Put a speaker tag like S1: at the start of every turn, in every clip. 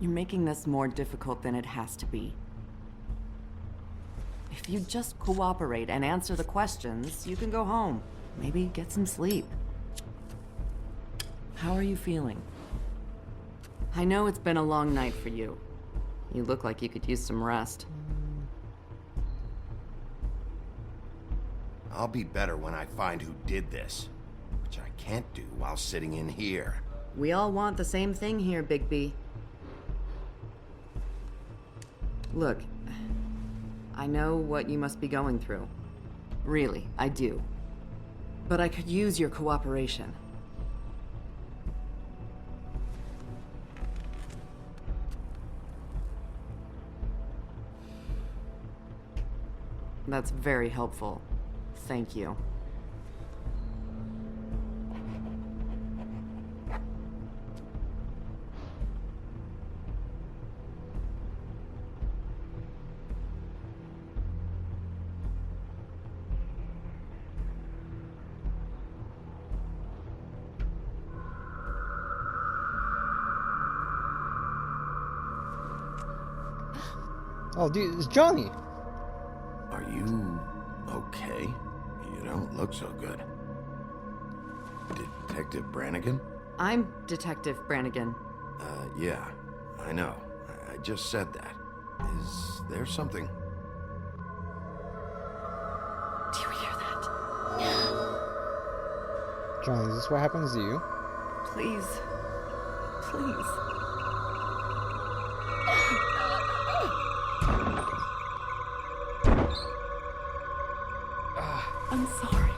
S1: You're making this more difficult than it has to be. If you just cooperate and answer the questions, you can go home. Maybe get some sleep. How are you feeling? I know it's been a long night for you. You look like you could use some rest.
S2: I'll be better when I find who did this, which I can't do while sitting in here.
S1: We all want the same thing here, Bigby. Look, I know what you must be going through. Really, I do. But I could use your cooperation. That's very helpful. Thank you.
S3: Oh, dude, it's Johnny.
S2: Are you okay? You don't look so good. Detective Brannigan?
S1: I'm Detective Brannigan.
S2: Yeah, I know. I just said that. Is there something?
S1: Do you hear that?
S3: Johnny, is this what happens to you?
S1: Please. Please. I'm sorry.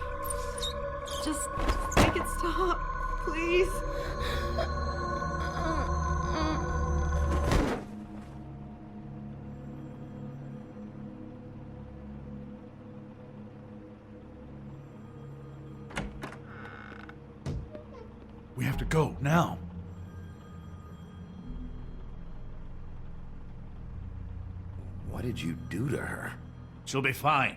S1: Just make it stop, please.
S4: We have to go, now.
S2: What did you do to her?
S4: She'll be fine.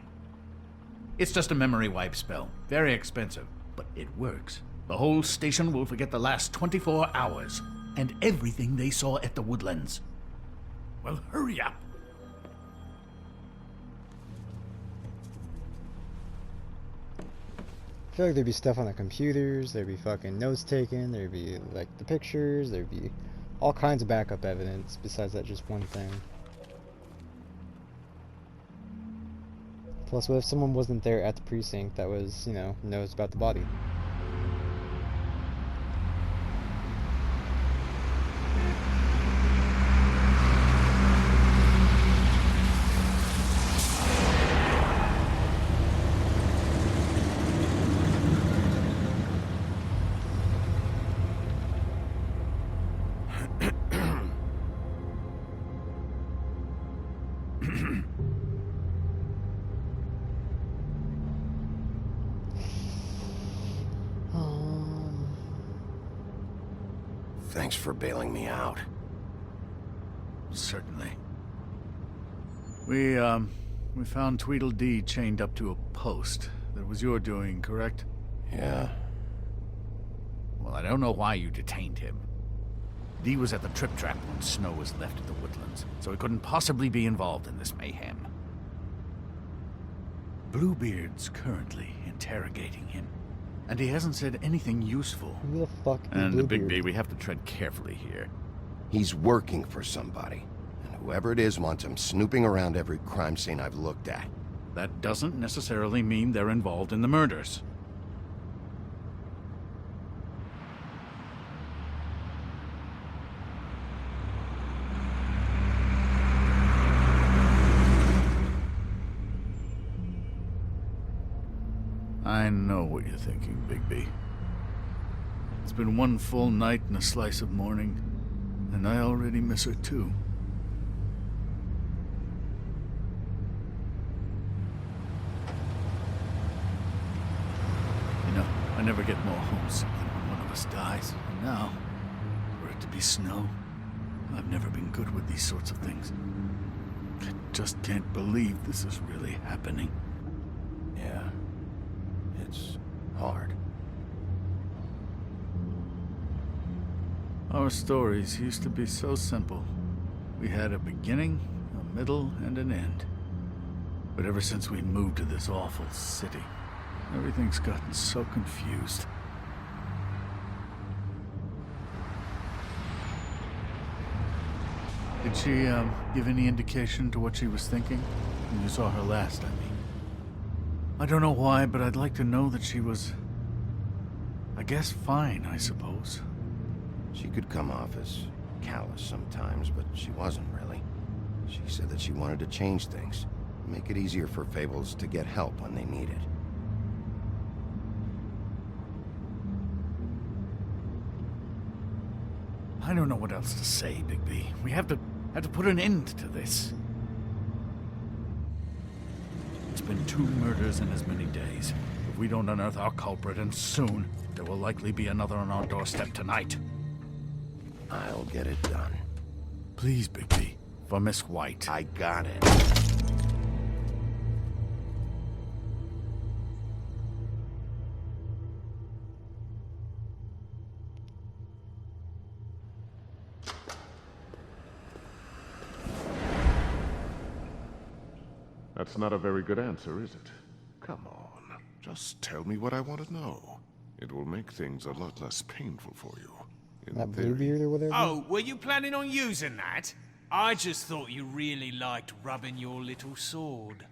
S4: It's just a memory wipe spell. Very expensive, but it works. The whole station will forget the last 24 hours, and everything they saw at the Woodlands. Well, hurry up.
S3: I feel like there'd be stuff on the computers, there'd be fucking notes taken, there'd be like the pictures, there'd be all kinds of backup evidence besides that just one thing. Plus, what if someone wasn't there at the precinct that was, you know, knows about the body?
S2: Thanks for bailing me out.
S4: Certainly. We found Tweedledee chained up to a post. That was your doing, correct?
S2: Yeah.
S4: Well, I don't know why you detained him. Dee was at the Trip Trap when Snow was left at the Woodlands, so he couldn't possibly be involved in this mayhem. Bluebeard's currently interrogating him, and he hasn't said anything useful.
S3: Who the fuck is
S4: And
S3: Bluebeard?
S4: Bigby, we have to tread carefully here.
S2: He's working for somebody, and whoever it is wants him snooping around every crime scene I've looked at.
S4: That doesn't necessarily mean they're involved in the murders. I know what you're thinking, Bigby. It's been one full night and a slice of morning, and I already miss her too. You know, I never get more homesick than when one of us dies. And now, for it to be Snow, I've never been good with these sorts of things. I just can't believe this is really happening.
S2: Yeah. It's hard.
S4: Our stories used to be so simple. We had a beginning, a middle, and an end. But ever since we moved to this awful city, everything's gotten so confused. Did she, give any indication to what she was thinking? When you saw her last, I mean. I don't know why, but I'd like to know that she was... I guess fine, I suppose.
S2: She could come off as callous sometimes, but she wasn't really. She said that she wanted to change things, make it easier for Fables to get help when they need it.
S4: I don't know what else to say, Bigby. We have to put an end to this. It's been 2 murders in as many days. If we don't unearth our culprit, and soon, there will likely be another on our doorstep tonight.
S2: I'll get it done.
S4: Please, Bigby. For Miss White.
S2: I got it.
S5: That's not a very good answer, is it? Come on. Just tell me what I want to know. It will make things a lot less painful for you. In
S3: That
S5: theory.
S3: Bluebeard or whatever?
S6: Oh, were you planning on using that? I just thought you really liked rubbing your little sword.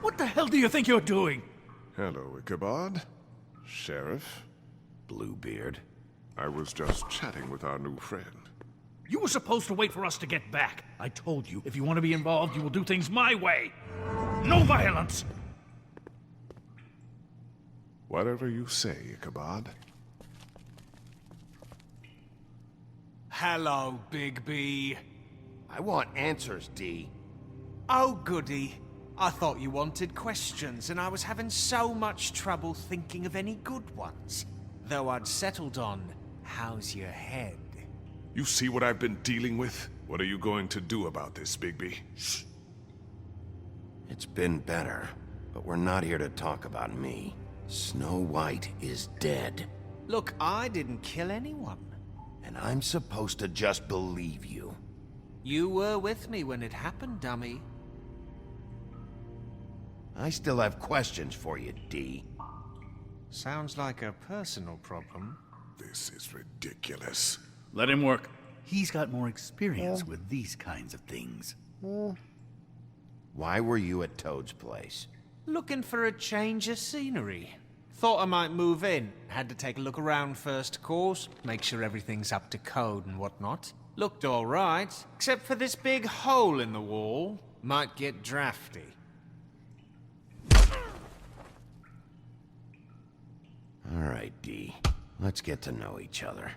S4: What the hell do you think you're doing?
S5: Hello, Ichabod. Sheriff.
S2: Bluebeard.
S5: I was just chatting with our new friend.
S4: You were supposed to wait for us to get back. I told you, if you want to be involved, you will do things my way. No violence!
S5: Whatever you say, Ichabod.
S6: Hello, Bigby.
S2: I want answers, D.
S6: Oh, goody. I thought you wanted questions, and I was having so much trouble thinking of any good ones. Though I'd settled on, how's your head?
S5: You see what I've been dealing with? What are you going to do about this, Bigby? Shh.
S2: It's been better, but we're not here to talk about me. Snow White is dead,
S6: Look, I didn't kill anyone.
S2: and I'm supposed to just believe you.
S6: You were with me when it happened, dummy.
S2: I still have questions for you, D.
S6: Sounds like a personal problem.
S5: This is ridiculous.
S4: Let him work. He's got more experience with these kinds of things.
S2: Why were you at Toad's place?
S6: Looking for a change of scenery. Thought I might move in. Had to take a look around first, of course. Make sure everything's up to code and whatnot. Looked alright, except for this big hole in the wall. Might get drafty.
S2: All right, D. Let's get to know each other.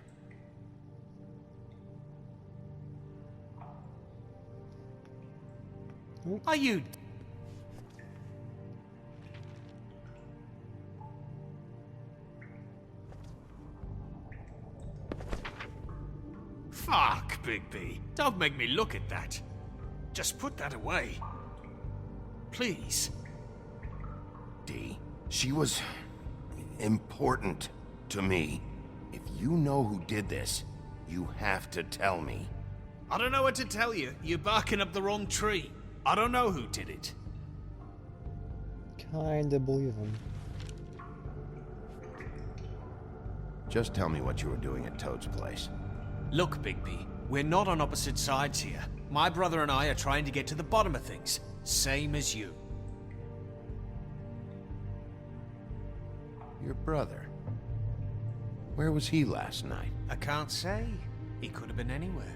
S6: Are you... Fuck, Bigby. Don't make me look at that. Just put that away. Please.
S2: D. She was important to me. If you know who did this, you have to tell me.
S6: I don't know what to tell you. You're barking up the wrong tree. I don't know who did it.
S3: Kinda believe him.
S2: Just tell me what you were doing at Toad's place.
S6: Look, Bigby, we're not on opposite sides here. My brother and I are trying to get to the bottom of things. Same as you.
S2: Your brother. Where was he last night?
S6: I can't say. He could have been anywhere.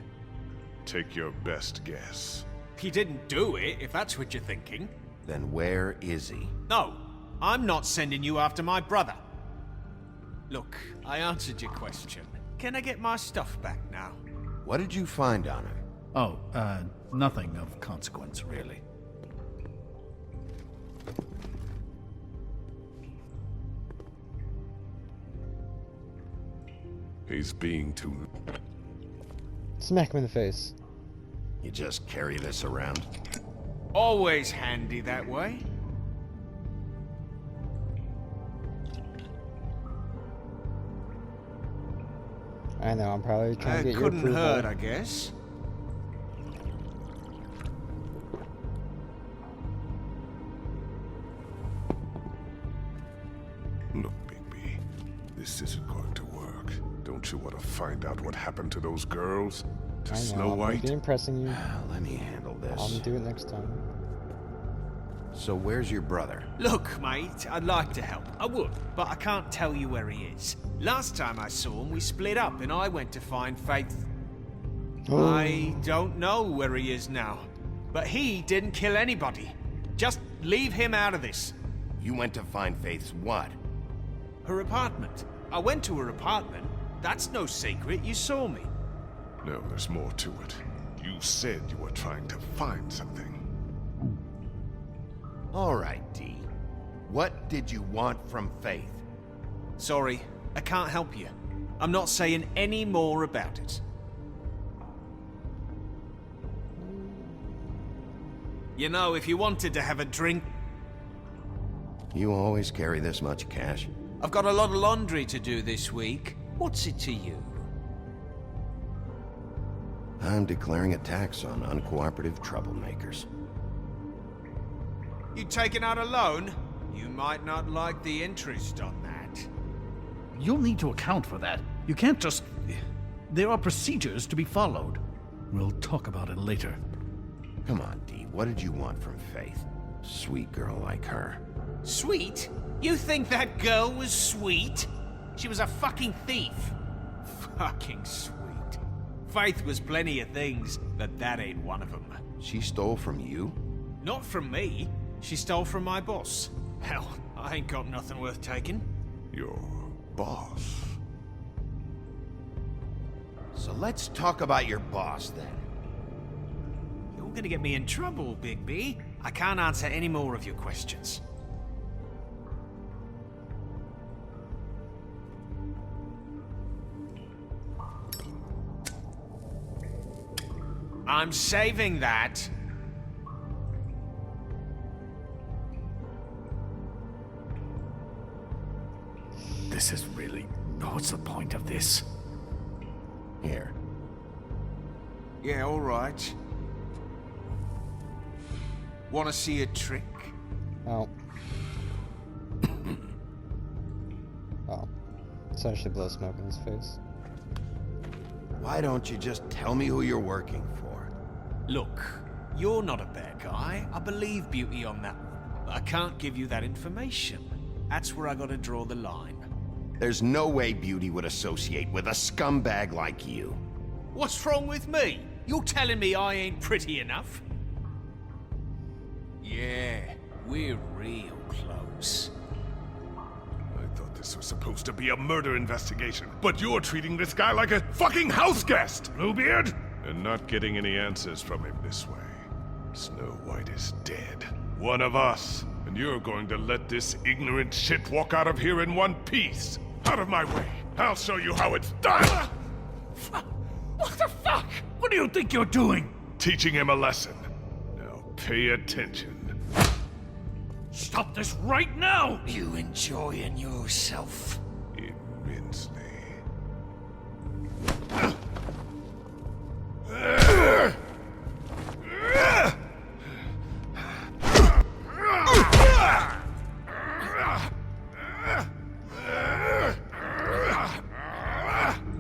S5: Take your best guess.
S6: He didn't do it, if that's what you're thinking.
S2: Then where is he?
S6: No, I'm not sending you after my brother. Look, I answered your question. Can I get my stuff back now?
S2: What did you find on him?
S4: Oh, nothing of consequence, really.
S5: He's being too...
S3: Smack him in the face.
S2: You just carry this around?
S6: Always handy that way.
S3: I know, I'm probably trying to get your
S6: Couldn't
S3: approval.
S6: hurt, I guess.
S5: Look, Bigby, this isn't going to work. Don't you want to find out what happened to those girls? To
S3: I know,
S5: Snow
S3: I'm
S5: White?
S3: maybe impressing you.
S2: Let me handle
S3: I'll
S2: this.
S3: do it next time.
S2: So where's your brother?
S6: Look, mate, I'd like to help. I would, but I can't tell you where he is. Last time I saw him, we split up and I went to find Faith. I don't know where he is now. But he didn't kill anybody. Just leave him out of this.
S2: You went to find Faith's what?
S6: Her apartment. I went to her apartment. That's no secret. You saw me.
S5: No, there's more to it. You said you were trying to find something.
S2: All right, Dee. What did you want from Faith?
S6: Sorry, I can't help you. I'm not saying any more about it. You know, if you wanted to have a drink,
S2: You always carry this much cash?
S6: I've got a lot of laundry to do this week. What's it to you?
S2: I'm declaring a tax on uncooperative troublemakers.
S6: You taking out a loan? You might not like the interest on that.
S4: You'll need to account for that. You can't just... There are procedures to be followed. We'll talk about it later.
S2: Come on, Dee. What did you want from Faith? Sweet girl like her.
S6: Sweet? You think that girl was sweet? She was a fucking thief. Fucking sweet. Faith was plenty of things, but that ain't one of them.
S2: She stole from you?
S6: Not from me. She stole from my boss. Hell, I ain't got nothing worth taking.
S5: Your boss?
S2: So let's talk about your boss, then.
S6: You're gonna get me in trouble, Bigby. I can't answer any more of your questions. I'm saving that.
S4: This is really... What's the point of this?
S2: Here.
S6: Yeah, all right. Want to see a trick?
S3: Oh. Oh. So I should blow smoke in his face.
S2: Why don't you just tell me who you're working for?
S6: Look, you're not a bad guy. I believe Beauty on that one. But I can't give you that information. That's where I gotta draw the line.
S2: There's no way Beauty would associate with a scumbag like you.
S6: What's wrong with me? You're telling me I ain't pretty enough? Yeah, we're real close.
S5: I thought this was supposed to be a murder investigation, but you're treating this guy like a fucking house guest, Bluebeard! And not getting any answers from him this way. Snow White is dead. One of us. And you're going to let this ignorant shit walk out of here in one piece. Out of my way. I'll show you how it's done!
S4: What the fuck? What do you think you're doing?
S5: Teaching him a lesson. Now pay attention.
S4: Stop this right now!
S6: You enjoying yourself?
S5: Immensely.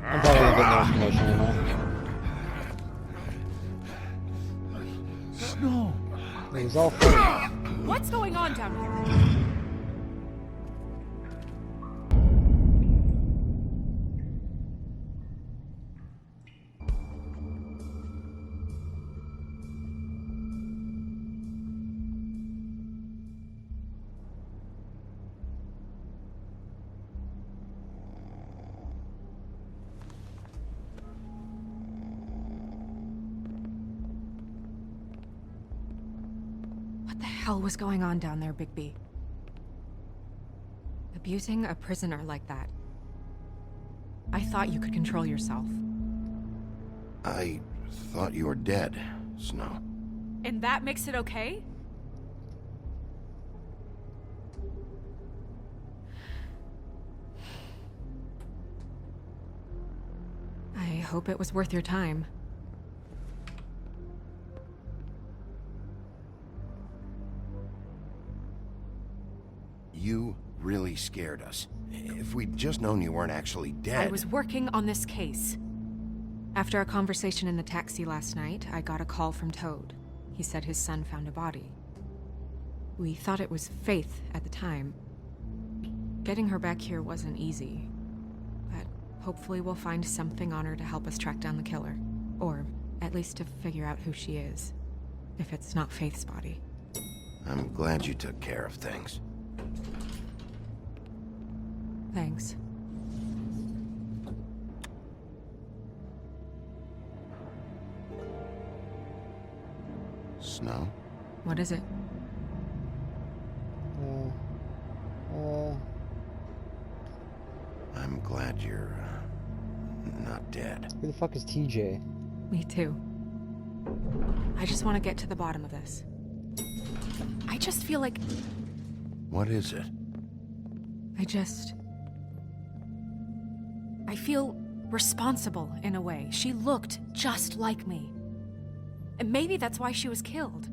S3: I'm probably gonna get no information, you know?
S4: Snow.
S3: It was all fake.
S7: What's going on down here? What the hell was going on down there, Bigby? Abusing a prisoner like that. I thought you could control yourself.
S2: I thought you were dead, Snow.
S7: And that makes it okay? I hope it was worth your time.
S2: You really scared scared us. If we'd just known you weren't actually dead...
S7: I was working on this case. After our conversation in the taxi last night, I got a call from Toad. He said his son found a body. We thought it was Faith at the time. Getting her back here wasn't easy. But hopefully we'll find something on her to help us track down the killer. Or at least to figure out who she is. If it's not Faith's body.
S2: I'm glad you took care of things.
S7: Thanks.
S2: Snow?
S7: What is it?
S2: I'm glad you're, not dead.
S3: Who the fuck is TJ?
S7: Me too. I just want to get to the bottom of this. I just feel like...
S2: What is it?
S7: I feel responsible in a way. She looked just like me. And maybe that's why she was killed.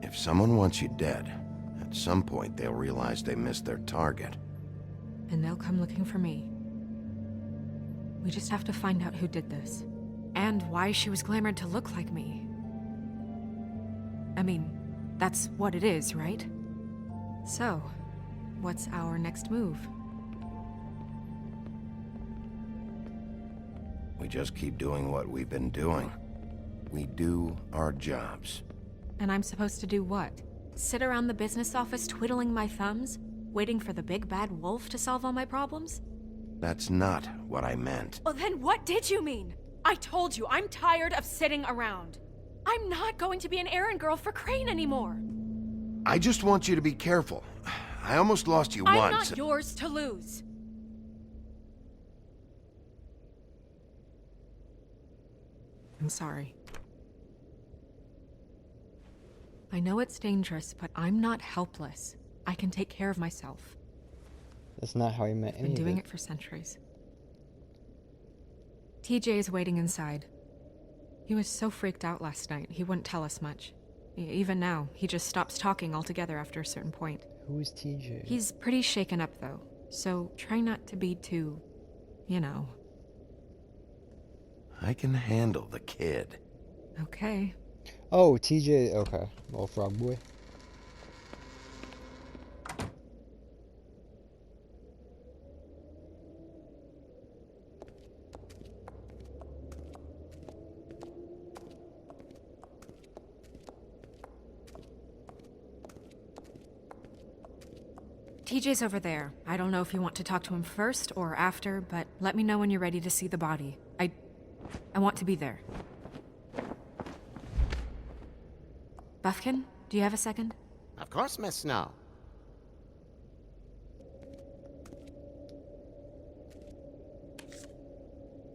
S2: If someone wants you dead, at some point they'll realize they missed their target.
S7: And they'll come looking for me. We just have to find out who did this. And why she was glamored to look like me. I mean, that's what it is, right? So, what's our next move?
S2: We just keep doing what we've been doing. We do our jobs.
S7: And I'm supposed to do what? Sit around the business office twiddling my thumbs? Waiting for the big bad wolf to solve all my problems?
S2: That's not what I meant.
S7: Well, then what did you mean? I told you, I'm tired of sitting around. I'm not going to be an errand girl for Crane anymore.
S2: I just want you to be careful. I almost lost you
S7: I'm
S2: once.
S7: not yours to lose. I'm sorry. I know it's dangerous, but I'm not helpless. I can take care of myself.
S3: That's not how he meant
S7: I've
S3: any
S7: been
S3: of
S7: doing
S3: it.
S7: it for centuries. TJ is waiting inside. He was so freaked out last night, he wouldn't tell us much. Even now, he just stops talking altogether after a certain point.
S3: Who is TJ?
S7: He's pretty shaken up, though, so try not to be too, you know.
S2: I can handle the kid.
S7: Okay.
S3: Oh, TJ. Okay. Little frog boy.
S7: TJ's over there. I don't know if you want to talk to him first or after, but let me know when you're ready to see the body. I want to be there. Buffkin, do you have a second?
S8: Of course, Miss Snow.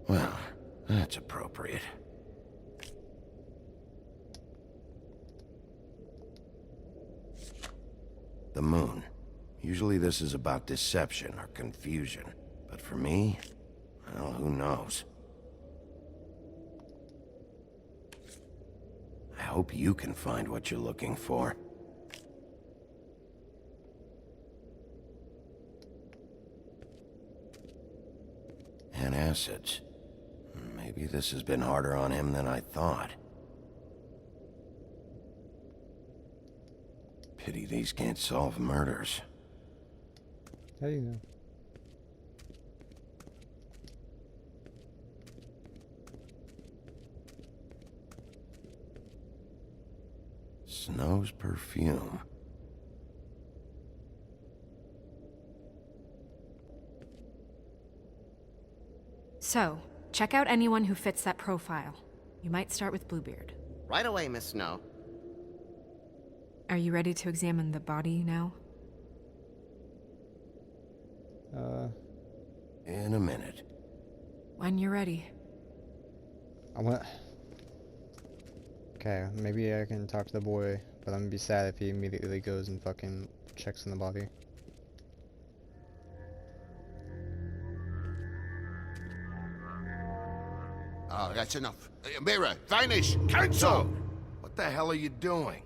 S2: Well, that's appropriate. The moon. Usually this is about deception or confusion. But for me, well, who knows? I hope you can find what you're looking for. Antacids. Maybe this has been harder on him than I thought. Pity these can't solve murders.
S3: How do you know?
S2: Snow's perfume.
S7: So, check out anyone who fits that profile. You might start with Bluebeard.
S8: Right away, Miss Snow.
S7: Are you ready to examine the body now?
S2: In a minute.
S7: When you're ready.
S3: I want. Okay, maybe I can talk to the boy, but I'm gonna be sad if he immediately goes and fucking checks on the body.
S9: Oh, that's enough. Mirror, vanish, cancel! What
S2: What the hell are you doing?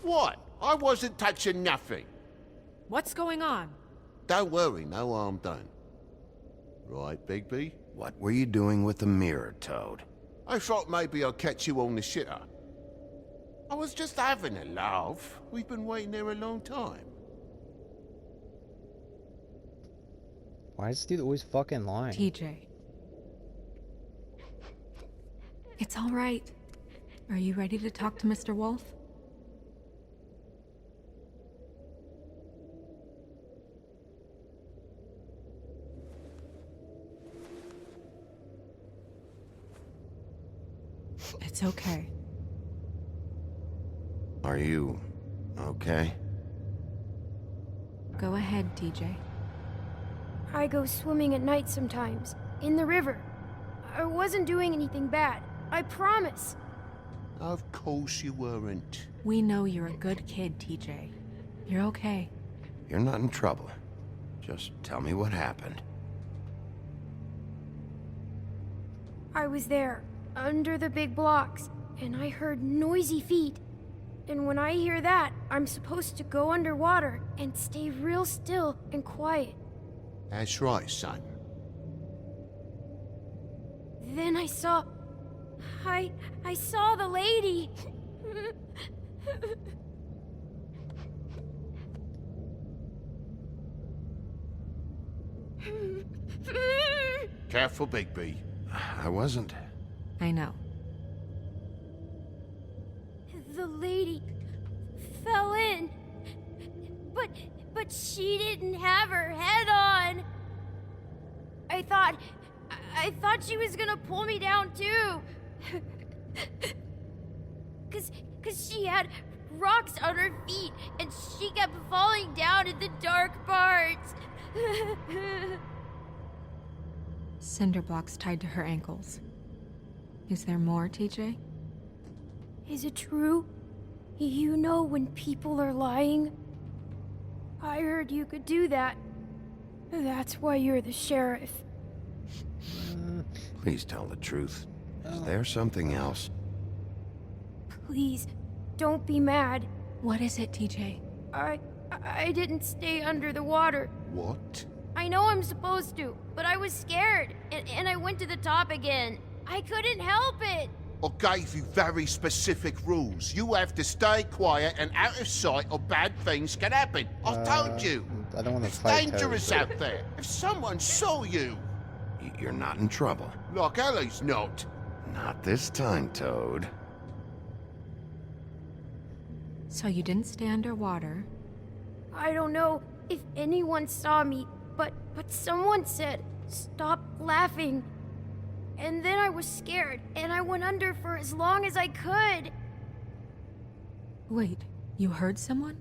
S9: What? I wasn't touching nothing.
S7: What's going on?
S9: Don't worry, no harm done. Right, Bigby?
S2: What were you doing with the mirror, Toad?
S9: I thought maybe I'd catch you on the shitter. I was just having a laugh. We've been waiting there a long time.
S3: Why is this dude always fucking lying?
S7: TJ. It's all right. Are you ready to talk to Mr. Wolf? It's okay.
S2: Are you okay?
S7: Go ahead, TJ.
S10: I go swimming at night sometimes, in the river. I wasn't doing anything bad, I promise.
S9: Of course you weren't.
S7: We know you're a good kid, TJ. You're okay.
S2: You're not in trouble. Just tell me what happened.
S10: I was there, under the big blocks, and I heard noisy feet. And when I hear that, I'm supposed to go underwater and stay real still and quiet.
S9: That's right, son.
S10: Then I saw... I saw the lady.
S9: Careful, Bigby.
S2: I wasn't.
S7: I know.
S10: The lady fell in. But she didn't have her head on. I thought she was gonna pull me down too. Cause she had rocks on her feet and she kept falling down in the dark parts.
S7: Cinder blocks tied to her ankles. Is there more, TJ?
S10: Is it true? You know when people are lying? I heard you could do that. That's why you're the sheriff.
S2: Please tell the truth. Is there something else?
S10: Please, don't be mad.
S7: What is it, TJ?
S10: I didn't stay under the water.
S9: What?
S10: I know I'm supposed to, but I was scared, and I went to the top again. I couldn't help it.
S9: I gave you very specific rules. You have to stay quiet and out of sight or bad things can happen. I told you.
S3: I don't want to
S9: It's
S3: fight
S9: dangerous
S3: Toad,
S9: out there. If someone saw you...
S2: You're not in trouble.
S9: Like Ellie's not.
S2: Not this time, Toad.
S7: So you didn't stay underwater.
S10: I don't know if anyone saw me, but someone said, "Stop laughing." And then I was scared, and I went under for as long as I could.
S7: Wait, you heard someone?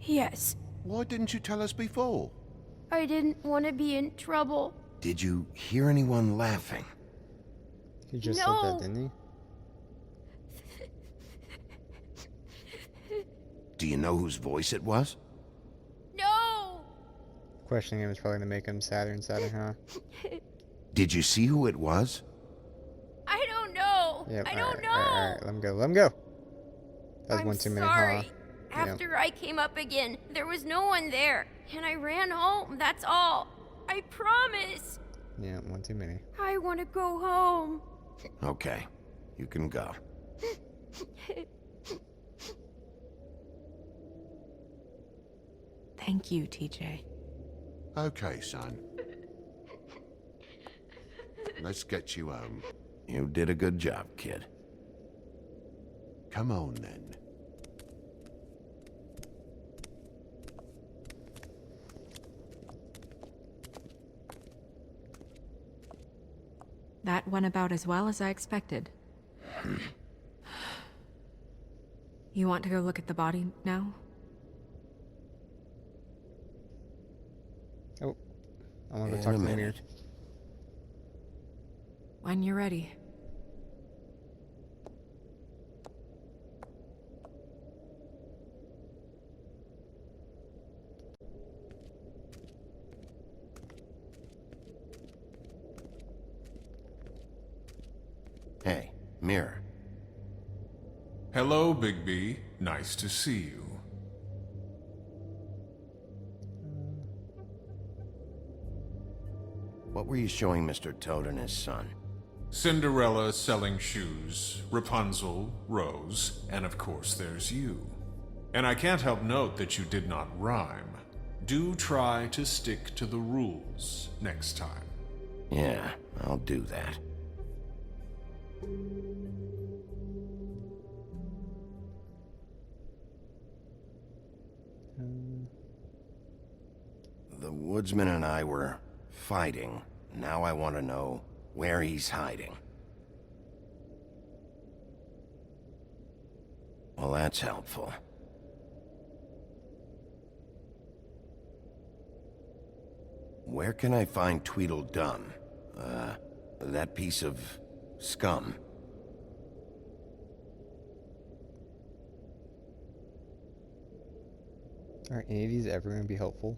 S10: Yes,
S9: Why didn't you tell us before?
S10: I didn't want to be in trouble.
S2: Did you hear anyone laughing?
S3: He just said
S10: No.
S3: that, didn't he?
S2: Do you know whose voice it was?
S10: No!
S3: Questioning him is probably gonna make him sadder and sadder, huh?
S2: Did you see who it was?
S10: I don't know.
S3: Yep.
S10: I don't know.
S3: Alright, let him go. Let him go. That was
S10: I'm
S3: one too many,
S10: sorry.
S3: huh? Yep.
S10: After I came up again, there was no one there, and I ran home, that's all. I promise.
S3: Yeah, one too many.
S10: I want to go home.
S2: Okay, you can go.
S7: Thank you, TJ.
S9: Okay, son. Let's get you home.
S2: You did a good job, kid.
S9: Come on, then.
S7: That went about as well as I expected. You want to go look at the body now?
S3: Oh, I want to go
S2: In
S3: talk
S2: a
S3: to the
S2: minute.
S3: mirror.
S7: When you're ready.
S2: Hey, mirror.
S11: Hello, Bigby. Nice to see you.
S2: What were you showing Mr. Toad and his son?
S11: Cinderella selling shoes, Rapunzel, Rose, and of course there's you. And I can't help note that you did not rhyme. Do try to stick to the rules next time.
S2: Yeah, I'll do that. The woodsman and I were fighting. Now I want to know where he's hiding. Well, that's helpful. Where can I find Tweedledum? That piece of scum.
S3: Are any of these ever going to be helpful?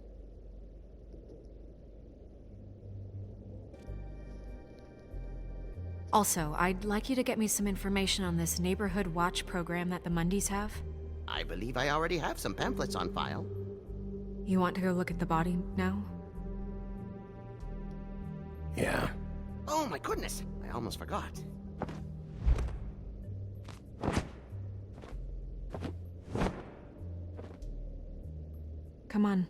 S7: Also, I'd like you to get me some information on this neighborhood watch program that the Mundys have.
S8: I believe I already have some pamphlets on file.
S7: You want to go look at the body now?
S2: Yeah.
S8: Oh my goodness, I almost forgot.
S7: Come on.